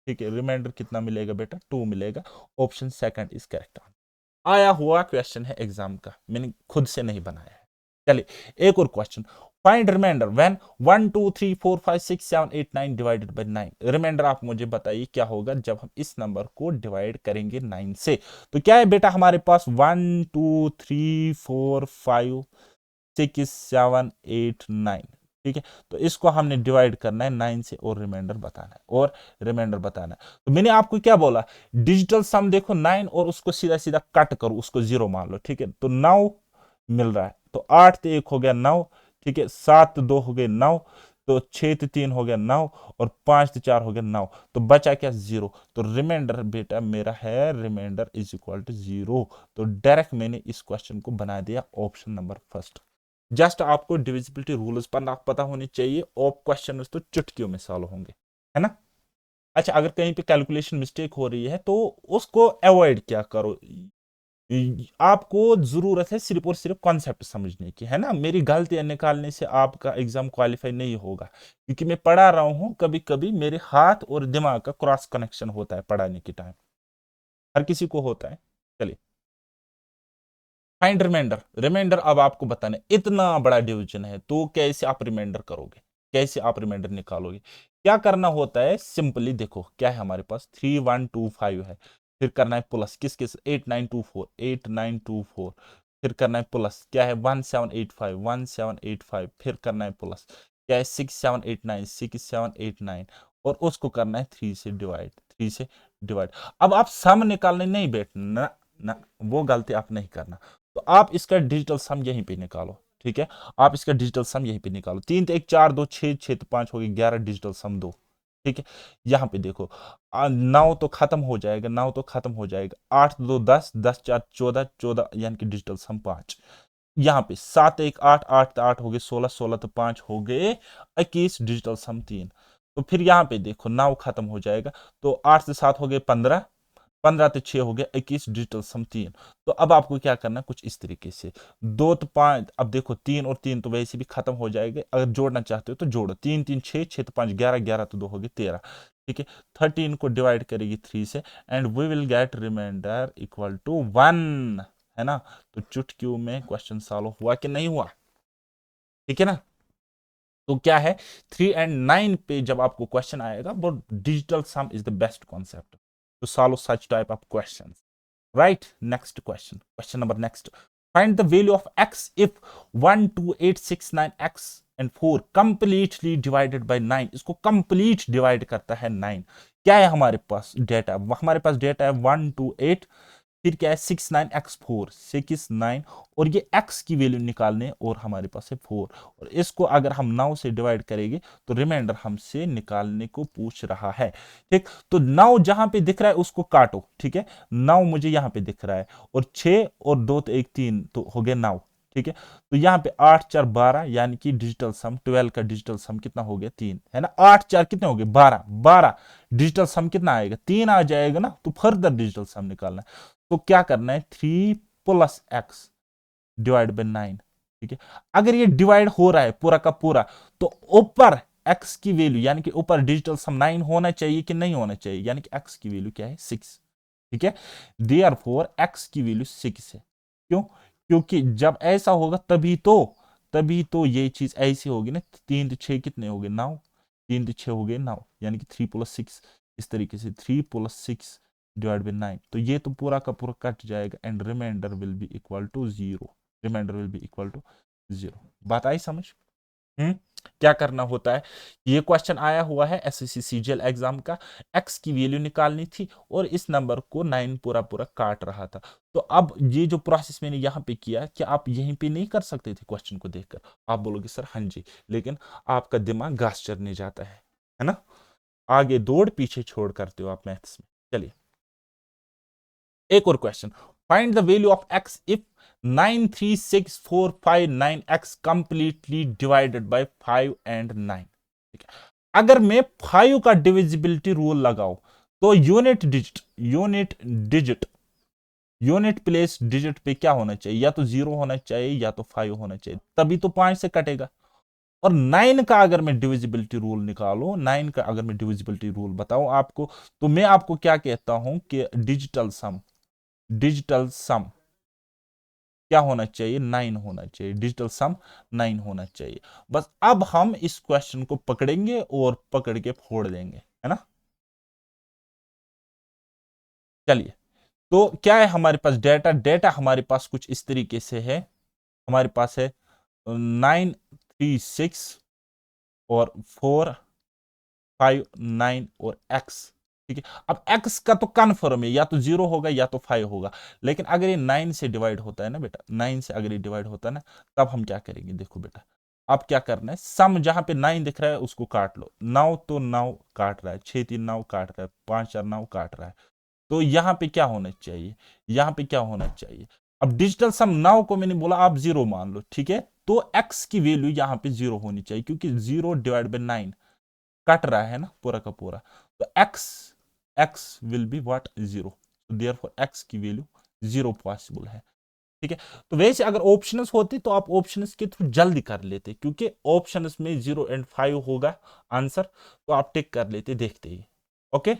ठीक है, रिमाइंडर कितना मिलेगा बेटा? 2 मिलेगा। Option second is correct. आया हुआ क्वेश्चन है एग्जाम का, मैंने खुद से नहीं बनाया है। चलिए एक और question. Find remainder when 1 2 3 4 5 6 7 8 9 divided by 9। Remainder आप मुझे बताइए क्या होगा जब हम इस नंबर को डिवाइड करेंगे 9 से? तो क्या है बेटा हमारे पास? 1 2 3 4 5 6 7 8 9। ठीक है, तो इसको हमने डिवाइड करना है 9 से और रिमाइंडर बताना है, और रिमाइंडर बताना है। तो मैंने आपको क्या बोला? डिजिटल सम देखो 9 और उसको सीधा सीधा कट करो, उसको 0 मान लो। ठीक है, तो 9 मिल रहा है, तो 8 तो 1 हो गया 9। ठीक है, 7 तो 2 हो गए 9, तो 6 तो 3 हो गया 9, और 5 तो 4 हो गया 9, तो बचा क्या? 0। तो रिमाइंडर बेटा मेरा है, रिमाइंडर इज इक्वल टू 0। तो डायरेक्ट मैंने इस क्वेश्चन को बना दिया ऑप्शन नंबर फर्स्ट। जस्ट आपको डिविजिबिलिटी रूल्स पर पता होनी चाहिए, और क्वेश्चन तो चुटकियों में सॉल्व होंगे, है ना? अच्छा, अगर कहीं पे कैलकुलेशन मिस्टेक हो रही है तो उसको अवॉइड क्या करो? आपको जरूरत है सिर्फ और सिर्फ कॉन्सेप्ट समझने की, है ना? मेरी गलतियां निकालने से आपका एग्जाम क्वालिफाई नहीं होगा, क्योंकि मैं पढ़ा रहा हूं, कभी कभी मेरे हाथ और दिमाग का क्रॉस कनेक्शन होता है पढ़ाने के टाइम, हर किसी को होता है। चलिए, फाइंड रिमाइंडर। रिमाइंडर अब आपको बताना है, इतना बड़ा डिवीजन है तो कैसे आप रिमाइंडर करोगे? कैसे आप रिमाइंडर निकालोगे? क्या करना होता है? सिंपली देखो क्या है हमारे पास, 3125 है, फिर करना है प्लस किस किस, 8924 8924, फिर करना है प्लस क्या है, 1785 1785, फिर करना है प्लस क्या है, 6789 6789, और उसको करना है 3 से डिवाइड, 3 से डिवाइड। अब आप सम निकालने नहीं बैठना ना, वो गलती आप नहीं करना। तो आप इसका डिजिटल सम यहीं पे निकालो। ठीक है, आप इसका डिजिटल सम यहीं पे निकालो। 3 तो 1 4 2 6 6 तो 5 हो गए 11, डिजिटल सम 2। ठीक है, यहाँ पे देखो 9 तो खत्म हो जाएगा, 9 तो खत्म हो जाएगा, 8 2 10 10 4 14 14, यानी कि डिजिटल सम 5। यहाँ पे 7 1 8 8 तो 8 हो गए 16 16 तो 5 हो गए 21, डिजिटल सम 3। तो फिर यहाँ पे देखो 9 खत्म हो जाएगा, तो 8 से 7 हो गए 15, 15 तो 6 हो गया 21, डिजिटल सम 3। तो अब आपको क्या करना है, कुछ इस तरीके से 2 तो 5, अब देखो 3 और 3 तो वैसे भी खत्म हो जाएंगे, अगर जोड़ना चाहते हो तो जोड़ो, 3 3 6, 6 तो 5 11, 11 तो 2 हो गए 13। ठीक है, 13 को डिवाइड करेगी 3 से and we will get remainder equal to 1, है ना। तो चुटकियों में क्वेश्चन सॉल्व हुआ कि नहीं हुआ, ठीक है ना। तो क्या है, 3 and 9 पे जब आपको क्वेश्चन आएगा, वो digital sum is the best concept to solve such type of questions, right. Next question, question number next, find the value of x if 1 2 8 6 9 x and 4 completely divided by 9। इसको complete divide करता है 9। क्या है हमारे पास data, हमारे पास data है 1 2 8, फिर क्या है 6 9 x 4, 6 9, और ये x की वैल्यू निकालने, और हमारे पास है 4, और इसको अगर हम 9 से डिवाइड करेंगे तो रिमाइंडर हमसे निकालने को पूछ रहा है। ठीक, तो 9 जहां पे दिख रहा है उसको काटो, ठीक है, 9 मुझे यहां पे दिख रहा है, और 6 और 2 तो 1 3 तो हो गया 9। ठीक है, तो यहाँ पे 8 4 12, यानी कि डिजिटल सम 12 का डिजिटल सम कितना हो गया 3, है ना। 8 4 कितने हो गए 12, 12 डिजिटल सम कितना आएगा 3 आ जाएगा ना। तो फर्दर डिजिटल सम निकालना है, तो क्या करना है 3 प्लस एक्स डिवाइड बाई 9। ठीक है, अगर ये डिवाइड हो रहा है पूरा का पूरा, तो ऊपर x की वैल्यू यानी कि ऊपर डिजिटल सम 9 होना चाहिए कि नहीं होना चाहिए, यानी कि x की वैल्यू क्या है 6। ठीक है, देयरफॉर x की वैल्यू 6 है। क्यों, क्योंकि जब ऐसा होगा तभी तो ये चीज ऐसी होगी ना। 3 तो 6 कितने हो गए 9, 3 तो 6 हो गए 9, यानी कि 3 प्लस 6, इस तरीके से 3 प्लस 6 डिवाइड बाई 9, तो ये तो पूरा का पूरा कट जाएगा and remainder will be equal to 0, remainder will be equal to 0। बात आई समझ। हम्म, क्या करना होता है, ये क्वेश्चन आया हुआ है एसएससी सीजीएल एग्जाम का, x की वैल्यू निकालनी थी और इस नंबर को 9 पूरा पूरा काट रहा था। तो अब ये जो प्रोसेस मैंने यहाँ पे किया, क्या आप यहीं पे नहीं कर सकते थे क्वेश्चन को देखकर। आप बोलोगे सर हाँ जी, लेकिन आपका दिमाग घास चरने जाता है ना, आगे दौड़ पीछे छोड़ करते हो आप मैथ्स में। चलिए एक और question, find the value of x if 9 3 6 4 5 9 x completely divided bye 5 and 9। ठीक है, अगर मैं 5 का डिविजिबिलिटी रूल लगाऊं तो यूनिट प्लेस डिजिट पे क्या होना चाहिए, या तो 0 होना चाहिए या तो 5 होना चाहिए, तभी तो 5 से कटेगा। और 9 का अगर मैं डिविजिबिलिटी रूल निकालूं, 9 का अगर मैं डिविजिबिलिटी रूल बताऊं आपको, तो मैं आपको क्या कहता हूं कि डिजिटल सम क्या होना चाहिए 9 होना चाहिए, डिजिटल सम 9 होना चाहिए। बस अब हम इस क्वेश्चन को पकड़ेंगे और पकड़ के फोड़ देंगे, है ना। चलिए, तो क्या है हमारे पास डेटा हमारे पास कुछ इस तरीके से है। हमारे पास है 9 3 6 और 4 5 9 और x। ठीक है, अब x का तो कन्फर्म है, या तो 0 होगा या तो 5 होगा, लेकिन अगर ये 9 से डिवाइड होता है ना बेटा, 9 से अगर ये डिवाइड होता है ना, तब हम क्या करेंगे, देखो बेटा अब क्या करना है, सम जहां पे 9 दिख रहा है उसको काट लो, 9 तो 9 काट रहा है, 6 3 9 काट रहा है, 5 4 9 काट रहा है, तो यहां पे क्या होना चाहिए, यहां पे क्या होना चाहिए। अब डिजिटल सम 9 को मैंने बोला आप 0 मान लो, ठीक है, तो x की वैल्यू यहां पे 0 होनी चाहिए, क्योंकि 0 डिवाइड बाई 9 कट रहा है ना पूरा का पूरा, तो x will be what 0, therefore x की वैल्यू 0 पॉसिबल है। ठीक है, तो वैसे अगर ऑप्शंस होते तो आप ऑप्शंस के थ्रू जल्दी कर लेते, क्योंकि ऑप्शंस में 0 एंड 5 होगा आंसर, तो आप टिक कर लेते देखते ही। ओके,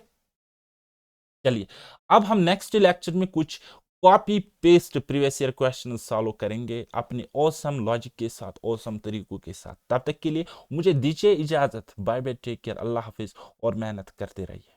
चलिए अब हम नेक्स्ट लेक्चर में कुछ copy paste previous year question solve करेंगे अपने ऑसम लॉजिक के साथ, ऑसम तरीकों के साथ। तब तक के लिए मुझे दीजिए इजाजत, बाय बाय, टेक केयर, अल्लाह हाफिज, और मेहनत करते रहिए।